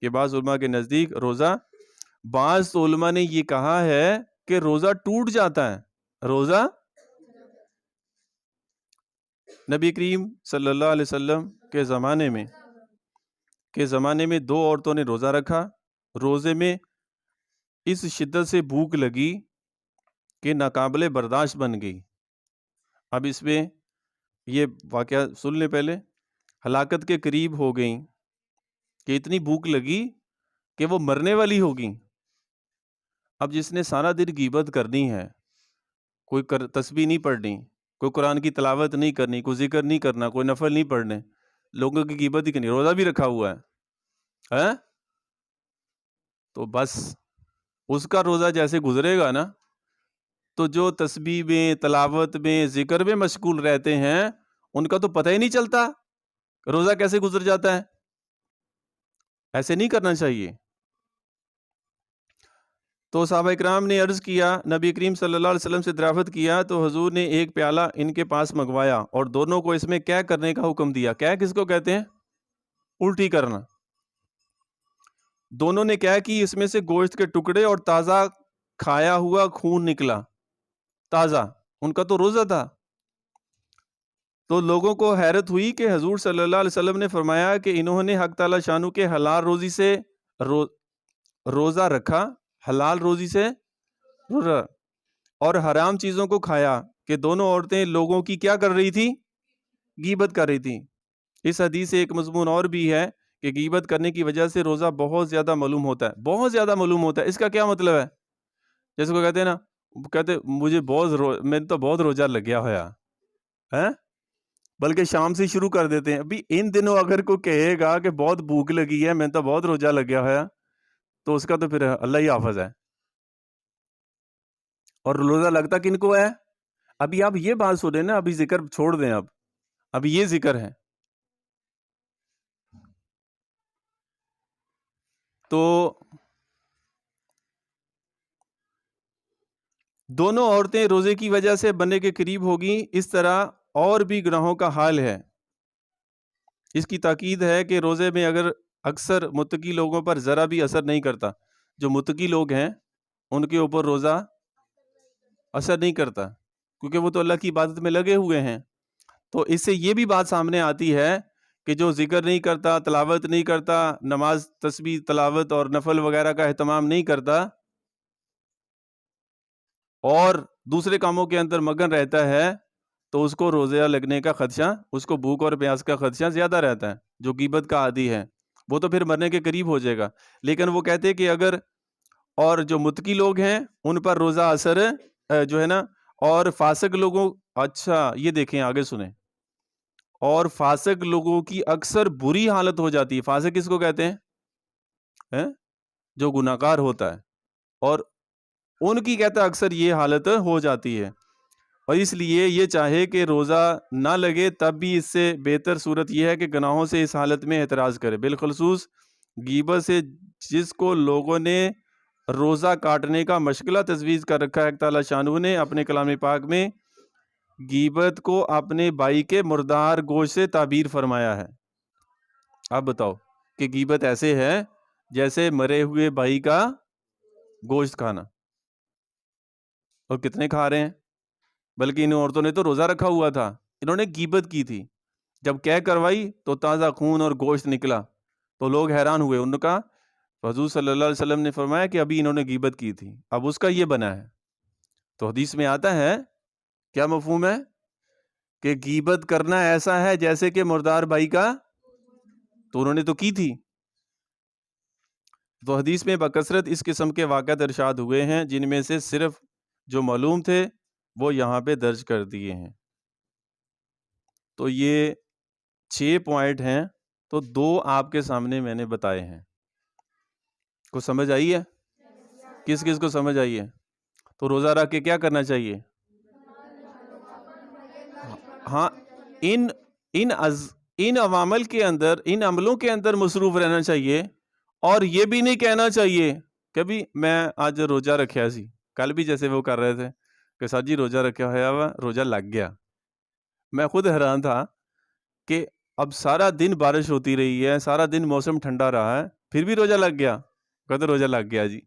کہ بعض علماء کے نزدیک روزہ، بعض علماء نے یہ کہا ہے کہ روزہ ٹوٹ جاتا ہے، روزہ نبی کریم صلی اللہ علیہ وسلم کے زمانے میں 2 عورتوں نے روزہ رکھا، روزے میں اس شدت سے بھوک لگی کہ ناقابل برداشت بن گئی۔ اب اس میں یہ واقعہ سن لیں، پہلے ہلاکت کے قریب ہو گئیں کہ اتنی بھوک لگی کہ وہ مرنے والی ہو گئیں۔ اب جس نے سارا دن غیبت کرنی ہے، کوئی تسبیح نہیں پڑھنی، کوئی قرآن کی تلاوت نہیں کرنی، کوئی ذکر نہیں کرنا، کوئی نفل نہیں پڑھنے، لوگوں کی غیبت ہی کرنی، روزہ بھی رکھا ہوا ہے، تو بس اس کا روزہ جیسے گزرے گا نا، تو جو تسبیح میں، تلاوت میں، ذکر میں مشغول رہتے ہیں ان کا تو پتہ ہی نہیں چلتا روزہ کیسے گزر جاتا ہے۔ ایسے نہیں کرنا چاہیے۔ تو صحابہ اکرام نے عرض کیا، نبی کریم صلی اللہ علیہ وسلم سے دریافت کیا تو حضور نے ایک پیالہ ان کے پاس منگوایا اور دونوں کو اس میں کیا کرنے کا حکم دیا۔ کیا کس کو کہتے ہیں؟ الٹی کرنا۔ دونوں نے کیا کی، اس میں سے گوشت کے ٹکڑے اور تازہ کھایا ہوا خون نکلا، تازہ، ان کا تو روزہ تھا۔ تو لوگوں کو حیرت ہوئی کہ حضور صلی اللہ علیہ وسلم نے فرمایا کہ انہوں نے حق تعالی شانو کے حلال روزی سے روزہ رکھا، حلال روزی سے روزہ، اور حرام چیزوں کو کھایا، کہ دونوں عورتیں لوگوں کی کیا کر رہی تھی؟ غیبت کر رہی تھی۔ اس حدیث سے ایک مضمون اور بھی ہے کہ غیبت کرنے کی وجہ سے روزہ بہت زیادہ معلوم ہوتا ہے، بہت زیادہ معلوم ہوتا ہے۔ اس کا کیا مطلب ہے؟ جیسے کو کہتے ہیں نا، کہتے مجھے میں تو بہت روزہ لگ گیا ہوا ہے، بلکہ شام سے شروع کر دیتے ہیں۔ ابھی ان دنوں اگر کوئی کہے گا کہ بہت بھوک لگی ہے، میں تو بہت روزہ لگ گیا ہوا، تو اس کا تو پھر اللہ ہی حافظ ہے۔ اور روزہ لگتا کن کو ہے؟ ابھی آپ یہ بات سنیں نا، ابھی ذکر چھوڑ دیں، اب یہ ذکر ہے۔ تو دونوں عورتیں روزے کی وجہ سے بننے کے قریب ہوگی، اس طرح اور بھی گناہوں کا حال ہے۔ اس کی تاکید ہے کہ روزے میں اگر اکثر متقی لوگوں پر ذرا بھی اثر نہیں کرتا، جو متقی لوگ ہیں ان کے اوپر روزہ اثر نہیں کرتا، کیونکہ وہ تو اللہ کی عبادت میں لگے ہوئے ہیں۔ تو اس سے یہ بھی بات سامنے آتی ہے کہ جو ذکر نہیں کرتا، تلاوت نہیں کرتا، نماز، تسبیح، تلاوت اور نفل وغیرہ کا اہتمام نہیں کرتا اور دوسرے کاموں کے اندر مگن رہتا ہے، تو اس کو روزہ لگنے کا خدشہ، اس کو بھوک اور پیاس کا خدشہ زیادہ رہتا ہے۔ جو غیبت کا عادی ہے وہ تو پھر مرنے کے قریب ہو جائے گا۔ لیکن وہ کہتے ہیں کہ اگر، اور جو متقی لوگ ہیں ان پر روزہ اثر جو ہے نا، اور فاسق لوگوں، اچھا یہ دیکھیں آگے سنیں، اور فاسق لوگوں کی اکثر بری حالت ہو جاتی ہے۔ فاسق کس کو کہتے ہیں؟ جو گناہگار ہوتا ہے، اور ان کی کہتا ہے اکثر یہ حالت ہو جاتی ہے، اور اس لیے یہ چاہے کہ روزہ نہ لگے تب بھی اس سے بہتر صورت یہ ہے کہ گناہوں سے اس حالت میں احتراز کرے، بالخصوص غیبت سے، جس کو لوگوں نے روزہ کاٹنے کا مشغلہ تجویز کر رکھا ہے۔ حق تعالی شانہ نے اپنے کلام پاک میں غیبت کو اپنے بھائی کے مردار گوشت سے تعبیر فرمایا ہے۔ اب بتاؤ کہ غیبت ایسے ہے جیسے مرے ہوئے بھائی کا گوشت کھانا، اور کتنے کھا رہے ہیں؟ بلکہ ان عورتوں نے تو روزہ رکھا ہوا تھا، انہوں نے غیبت کی تھی، جب قے کروائی تو تازہ خون اور گوشت نکلا، تو لوگ حیران ہوئے۔ ان کا حضور صلی اللہ علیہ وسلم نے فرمایا کہ ابھی انہوں نے غیبت کی تھی، اب اس کا یہ بنا ہے۔ تو حدیث میں آتا ہے، کیا مفہوم ہے؟ کہ غیبت کرنا ایسا ہے جیسے کہ مردار بھائی کا، تو انہوں نے تو کی تھی۔ تو حدیث میں بکثرت اس قسم کے واقعات ارشاد ہوئے ہیں، جن میں سے صرف جو معلوم تھے وہ یہاں پہ درج کر دیے ہیں۔ تو یہ 6 پوائنٹ ہیں، تو 2 آپ کے سامنے میں نے بتائے ہیں۔ کو سمجھ آئی ہے؟ کس کس کو سمجھ آئی ہے؟ تو روزہ رکھ کے کیا کرنا چاہیے؟ ہاں، ان عوامل کے اندر، ان عملوں کے اندر مصروف رہنا چاہیے، اور یہ بھی نہیں کہنا چاہیے کبھی میں آج روزہ رکھیا سی، کل بھی جیسے وہ کر رہے تھے کہ ساتھ جی روزہ رکھا ہوا، روزہ لگ گیا۔ میں خود حیران تھا کہ اب سارا دن بارش ہوتی رہی ہے، سارا دن موسم ٹھنڈا رہا ہے، پھر بھی روزہ لگ گیا؟ کہتے روزہ لگ گیا جی.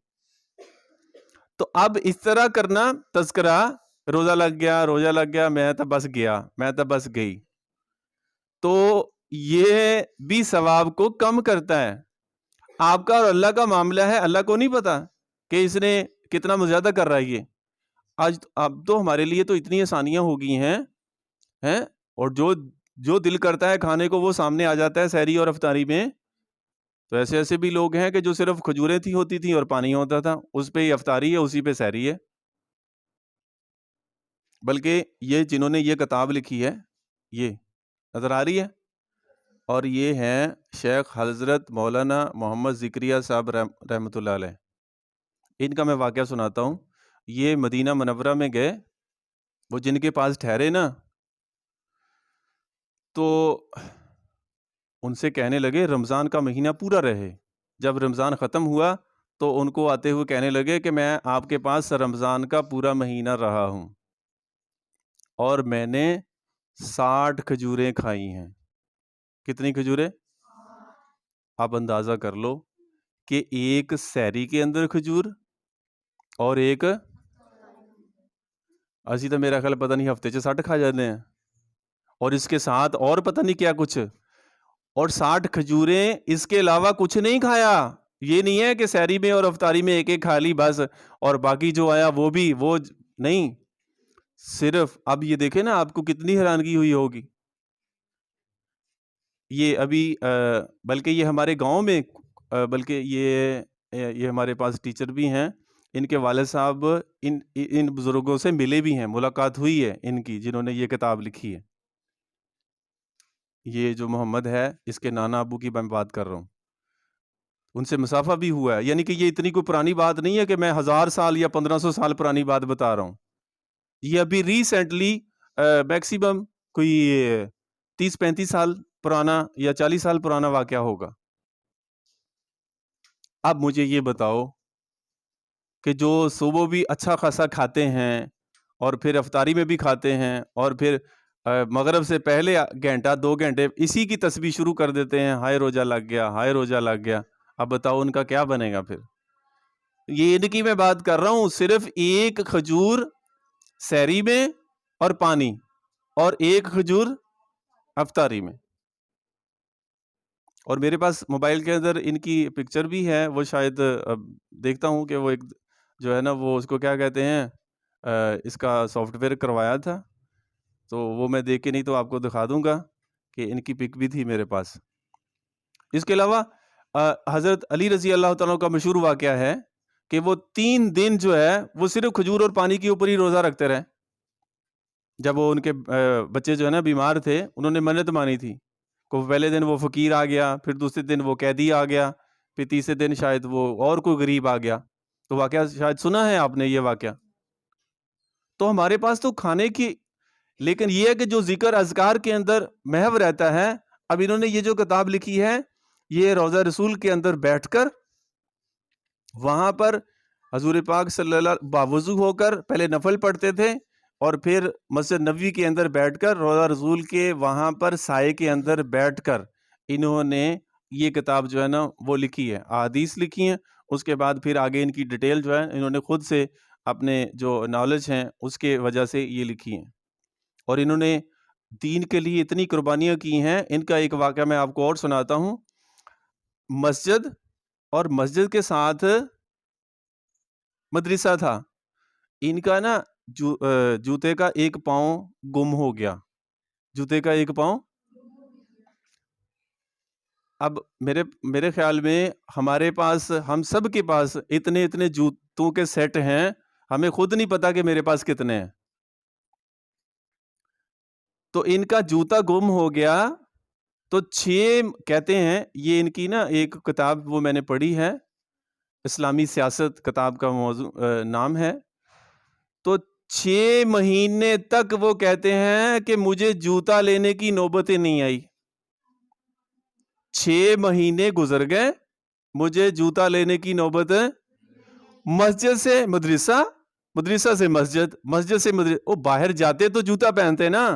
تو اب اس طرح کرنا تذکرہ، روزہ لگ گیا، میں تو بس گیا، میں تو بس گئی، تو یہ بھی ثواب کو کم کرتا ہے. آپ کا اور اللہ کا معاملہ ہے، اللہ کو نہیں پتا کہ اس نے کتنا مزیادہ کر رہا ہے. یہ اب تو ہمارے لیے تو اتنی آسانیاں ہو گئی ہیں اور جو دل کرتا ہے کھانے کو وہ سامنے آ جاتا ہے سحری اور افطاری میں. تو ایسے بھی لوگ ہیں کہ جو صرف کھجوریں ہوتی تھیں اور پانی ہوتا تھا، اس پہ ہی افطاری ہے، اسی پہ سحری ہے. بلکہ یہ جنہوں نے یہ کتاب لکھی ہے، یہ نظر آ رہی ہے، اور یہ ہیں شیخ حضرت مولانا محمد ذکریہ صاحب رحمۃ اللہ علیہ. ان کا میں واقعہ سناتا ہوں. یہ مدینہ منورہ میں گئے، وہ جن کے پاس ٹھہرے نا، تو ان سے کہنے لگے رمضان کا مہینہ پورا رہے. جب رمضان ختم ہوا تو ان کو آتے ہوئے کہنے لگے کہ میں آپ کے پاس رمضان کا پورا مہینہ رہا ہوں اور میں نے 60 کھجوریں کھائی ہیں. کتنی کھجوریں؟ آپ اندازہ کر لو کہ ایک سحری کے اندر کھجور اور ایک اسی تو میرا خیال پتہ نہیں ہفتے سے 60 کھا جاتے ہیں، اور اس کے ساتھ اور پتہ نہیں کیا کچھ، اور 60 کھجوریں، اس کے علاوہ کچھ نہیں کھایا. یہ نہیں ہے کہ سحری میں اور افطاری میں ایک کھا لی بس، اور باقی جو آیا وہ نہیں. صرف اب یہ دیکھیں نا، آپ کو کتنی حیرانگی ہوئی ہوگی. یہ ابھی بلکہ یہ ہمارے گاؤں میں، بلکہ یہ ہمارے پاس ٹیچر بھی ہیں، ان کے والد صاحب ان بزرگوں سے ملے بھی ہیں، ملاقات ہوئی ہے ان کی، جنہوں نے یہ کتاب لکھی ہے. یہ جو محمد ہے، اس کے نانا ابو کی میں بات کر رہا ہوں، ان سے مسافہ بھی ہوا ہے. یعنی کہ یہ اتنی کوئی پرانی بات نہیں ہے کہ میں 1000 سال یا 1500 سال پرانی بات بتا رہا ہوں. یہ ابھی ریسنٹلی میکسیمم کوئی 30-35 سال پرانا یا 40 سال پرانا واقعہ ہوگا. اب مجھے یہ بتاؤ کہ جو صبح بھی اچھا خاصا کھاتے ہیں اور پھر افطاری میں بھی کھاتے ہیں اور پھر مغرب سے پہلے گھنٹہ 2 گھنٹے اسی کی تسبیح شروع کر دیتے ہیں، ہائے روزہ لگ گیا، ہائے روزہ لگ گیا. اب بتاؤ ان کا کیا بنے گا پھر؟ یہ ان کی میں بات کر رہا ہوں، صرف ایک کھجور سحری میں اور پانی، اور ایک کھجور افطاری میں. اور میرے پاس موبائل کے اندر ان کی پکچر بھی ہے، وہ شاید دیکھتا ہوں کہ وہ ایک جو ہے نا، وہ اس کو کیا کہتے ہیں، اس کا سافٹ ویئر کروایا تھا، تو وہ میں دیکھ کے نہیں تو آپ کو دکھا دوں گا کہ ان کی پک بھی تھی میرے پاس. اس کے علاوہ حضرت علی رضی اللہ تعالیٰ کا مشہور واقعہ ہے کہ وہ 3 دن جو ہے وہ صرف کھجور اور پانی کے اوپر ہی روزہ رکھتے رہے. جب وہ ان کے بچے جو ہے نا بیمار تھے، انہوں نے منت مانی تھی. پہلے دن وہ فقیر آ گیا، پھر دوسرے دن وہ قیدی آ گیا، پھر تیسرے دن شاید وہ اور کوئی غریب آ گیا. تو واقعہ شاید سنا ہے آپ نے یہ واقعہ. تو ہمارے پاس تو کھانے کی، لیکن یہ ہے کہ جو ذکر اذکار کے اندر محو رہتا ہے. اب انہوں نے یہ جو کتاب لکھی ہے، یہ روضہ رسول کے اندر بیٹھ کر وہاں پر حضور پاک صلی اللہ باوضو ہو کر پہلے نفل پڑھتے تھے، اور پھر مسجد نبوی کے اندر بیٹھ کر روضہ رسول کے وہاں پر سائے کے اندر بیٹھ کر انہوں نے یہ کتاب جو ہے نا وہ لکھی ہے، احادیث لکھی ہیں. اس کے بعد پھر آگے ان کی ڈیٹیل جو ہے انہوں نے خود سے اپنے جو نالج ہیں اس کے وجہ سے یہ لکھی ہیں، اور انہوں نے دین کے لیے اتنی قربانیاں کی ہیں. ان کا ایک واقعہ میں آپ کو اور سناتا ہوں. مسجد اور مسجد کے ساتھ مدرسہ تھا. ان کا نا جوتے کا ایک پاؤں گم ہو گیا، جوتے کا ایک پاؤں. اب میرے خیال میں ہمارے پاس، ہم سب کے پاس اتنے جوتوں کے سیٹ ہیں، ہمیں خود نہیں پتا کہ میرے پاس کتنے ہیں. تو ان کا جوتا گم ہو گیا، تو 6 کہتے ہیں، یہ ان کی نا ایک کتاب وہ میں نے پڑھی ہے، اسلامی سیاست کتاب کا موضوع نام ہے. تو 6 مہینے تک وہ کہتے ہیں کہ مجھے جوتا لینے کی نوبت ہی نہیں آئی. 6 مہینے گزر گئے، مجھے جوتا لینے کی نوبت. مسجد سے مدرسہ، مدرسہ سے مسجد، مسجد سے مدرسہ. وہ باہر جاتے تو جوتا پہنتے نا،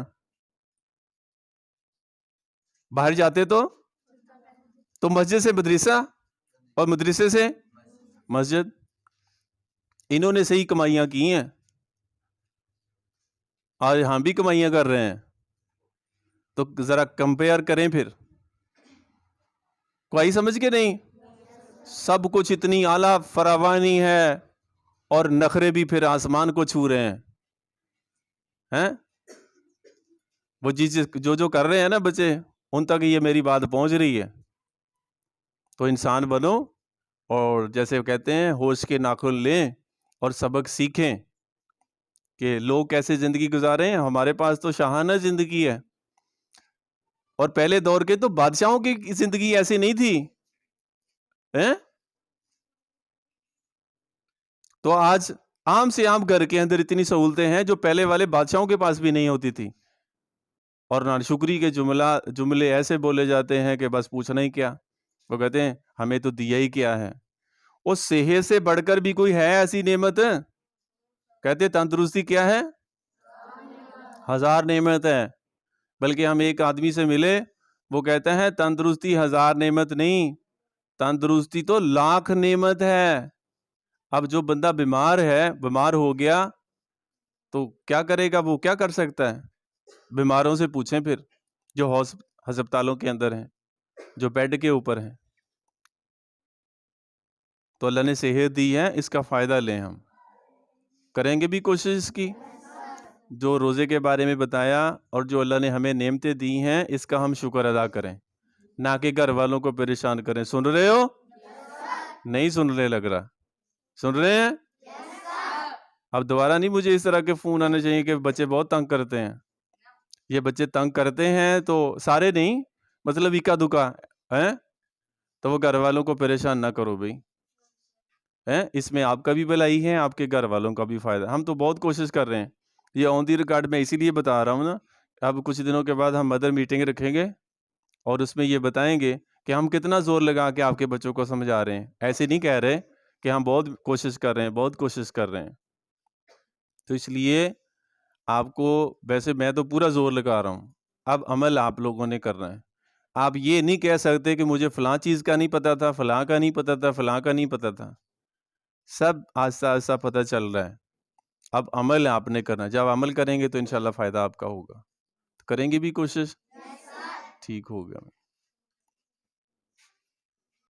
باہر جاتے تو مسجد سے مدرسہ، اور مدرسے سے مسجد. انہوں نے صحیح کمائیاں کی ہیں, آج ہم بھی کمائیاں کر رہے ہیں, تو ذرا کمپیئر کریں پھر. کوئی سمجھ کے نہیں, سب کچھ اتنی اعلیٰ فراوانی ہے اور نخرے بھی پھر آسمان کو چھو رہے ہیں. وہ جو کر رہے ہیں نا بچے, ان تک یہ میری بات پہنچ رہی ہے. تو انسان بنو, اور جیسے کہتے ہیں ہوش کے ناخن لیں اور سبق سیکھیں کہ لوگ کیسے زندگی گزارے ہیں. ہمارے پاس تو شاہانہ زندگی ہے, اور پہلے دور کے تو بادشاہوں کی زندگی ایسی نہیں تھی. تو آج عام سے عام گھر کے اندر اتنی سہولتیں ہیں جو پہلے والے بادشاہوں کے پاس بھی نہیں ہوتی تھی. اور ناشکری کے جملے ایسے بولے جاتے ہیں کہ بس پوچھنا ہی کیا. وہ کہتے ہیں ہمیں تو دیا ہی کیا ہے. اس صحت سے بڑھ کر بھی کوئی ہے ایسی نعمت؟ کہتے تندرستی کیا ہے؟ 1000 نعمت ہے. بلکہ ہم ایک آدمی سے ملے, وہ کہتا ہے تندرستی 1000 نعمت نہیں, تندرستی تو 1,00,000 نعمت ہے. اب جو بندہ بیمار ہو گیا تو کیا کرے گا, وہ کیا کر سکتا ہے؟ بیماروں سے پوچھیں پھر, جو ہسپتالوں کے اندر ہیں, جو بیڈ کے اوپر ہیں. تو اللہ نے صحت دی ہے, اس کا فائدہ لیں. ہم کریں گے بھی کوشش اس کی, جو روزے کے بارے میں بتایا اور جو اللہ نے ہمیں نعمتیں دی ہیں اس کا ہم شکر ادا کریں, نہ کہ گھر والوں کو پریشان کریں. سن رہے ہو؟ نہیں سن رہے لگ رہا. سن رہے ہیں؟ اب دوبارہ نہیں مجھے اس طرح کے فون آنے چاہیے کہ بچے بہت تنگ کرتے ہیں. یہ بچے تنگ کرتے ہیں تو سارے نہیں, مطلب اکا دکا ہے, تو وہ گھر والوں کو پریشان نہ کرو بھائی. اس میں آپ کا بھی بھلائی ہے, آپ کے گھر والوں کا بھی فائدہ. ہم تو بہت کوشش کر رہے ہیں. یہ آن دی ریکارڈ میں اسی لیے بتا رہا ہوں نا. اب کچھ دنوں کے بعد ہم مدر میٹنگ رکھیں گے اور اس میں یہ بتائیں گے کہ ہم کتنا زور لگا کے آپ کے بچوں کو سمجھا رہے ہیں. ایسے نہیں کہہ رہے کہ ہم بہت کوشش کر رہے ہیں, بہت کوشش کر رہے ہیں. تو اس لیے آپ کو, ویسے میں تو پورا زور لگا رہا ہوں, اب عمل آپ لوگوں نے کرنا ہے. آپ یہ نہیں کہہ سکتے کہ مجھے فلاں چیز کا نہیں پتا تھا, فلاں کا نہیں پتا تھا, فلاں کا نہیں پتا تھا. سب آہستہ آہستہ پتہ چل رہا ہے. اب عمل آپ نے کرنا. جب عمل کریں گے تو انشاءاللہ فائدہ آپ کا ہوگا. کریں گے بھی کوشش؟ ٹھیک ہو گیا.